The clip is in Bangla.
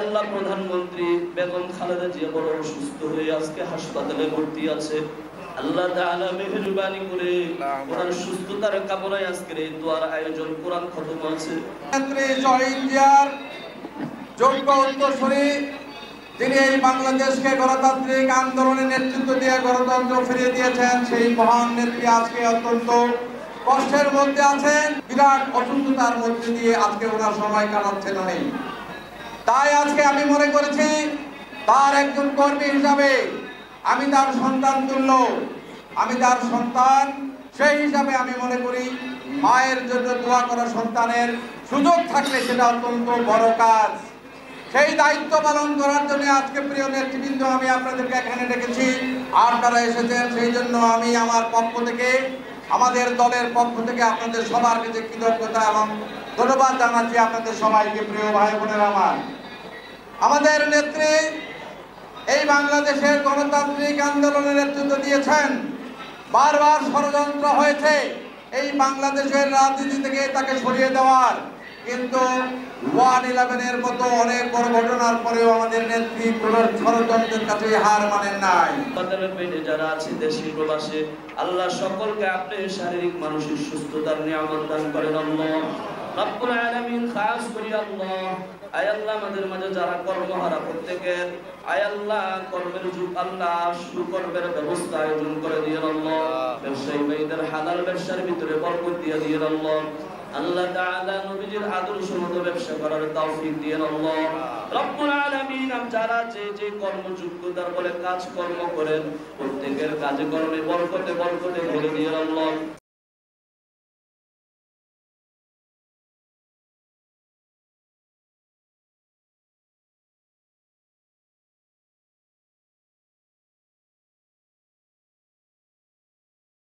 আল্লাহ প্রধানমন্ত্রী বেগম খালেদা জিয়া বড় অসুস্থ হয়ে আজকে হাসপাতালে ভর্তি আছে। আল্লাহ তাআলা মেহেরবানি করে ওনার সুস্থতার কামনায় আজকের এই দোয়ার আয়োজন কোরআন খতম আছে। শহীদ জিয়ার যোগ্য উত্তরসূরি, যিনি এই বাংলাদেশকে গণতান্ত্রিক আন্দোলনের নেতৃত্ব দিয়ে গণতন্ত্র ফিরিয়ে দিয়েছেন, সেই মহান নেত্রী আজকে অত্যন্ত কষ্টের মধ্যে আছেন, বিরাট অসুস্থতার মধ্যে দিয়ে আজকে ওনার সময় কাটাচ্ছেন উনি। তাই আজকে আমি মনে করেছি তার একজন কর্মী হিসাবে আমি তার সন্তান তুল্য, আমি তার সন্তান, সেই হিসাবে আমি মনে করি মায়ের জন্য দোয়া করা সন্তানের সুযোগ থাকলে সেটা অত্যন্ত বড় কাজ। সেই দায়িত্ব পালন করার জন্য আজকে প্রিয় নেতৃবৃন্দ আমি আপনাদেরকে এখানে ডেকেছি, আপনারা এসেছেন, সেই জন্য আমি আমার পক্ষ থেকে, আমাদের দলের পক্ষ থেকে আপনাদের সবার কাছে কৃতজ্ঞতা এবং ধন্যবাদ জানাচ্ছি আপনাদের সবাইকে। প্রিয় ভাই বোনেরা আমার, আমাদের নেত্রী এই বাংলাদেশের গণতান্ত্রিক আন্দোলনের নেতৃত্ব দিয়েছেন। বারবার ষড়যন্ত্র হয়েছে এই বাংলাদেশের রাজনীতি থেকে তাকে সরিয়ে দেওয়ার, কিন্তু 1-11-এর মতো অনেক বড় ঘটনার পরেও আমাদের নেত্রী কোন ষড়যন্ত্রের কাছে হার মানেন নাই। পেটে যারা আছে দেশি প্রবাসে, আল্লাহ সকলকে আপনি শারীরিক মানসিক সুস্থতার নিয়ামত দান করেন আল্লাহ রাব্বুল আলামিন। খাস করি আল্লাহ, আয় আল্লাহ আমাদের মাঝে যারা কর্মহারা প্রত্যেকের আয় আল্লাহ কর্মের যুগ আল্লাহ সুকর্মের ব্যবস্থা আয়োজন করে দিয়ে আল্লাহ। ব্যবসায়ী ভাইদের হালাল ব্যবসার ভিতরে বরকত দিয়ে দিয়ে আল্লাহ। আল্লাহ তাআলা নবীজির আদর্শ মতো ব্যবসা করার তৌফিক দিয়ে আল্লাহ রাব্বুল আলামিন। যারা যে কর্মযোগ্যতার বলে কাজ কর্ম করেন প্রত্যেকের কাজে কর্মে বরকতে ভরে দিয়ে আল্লাহ।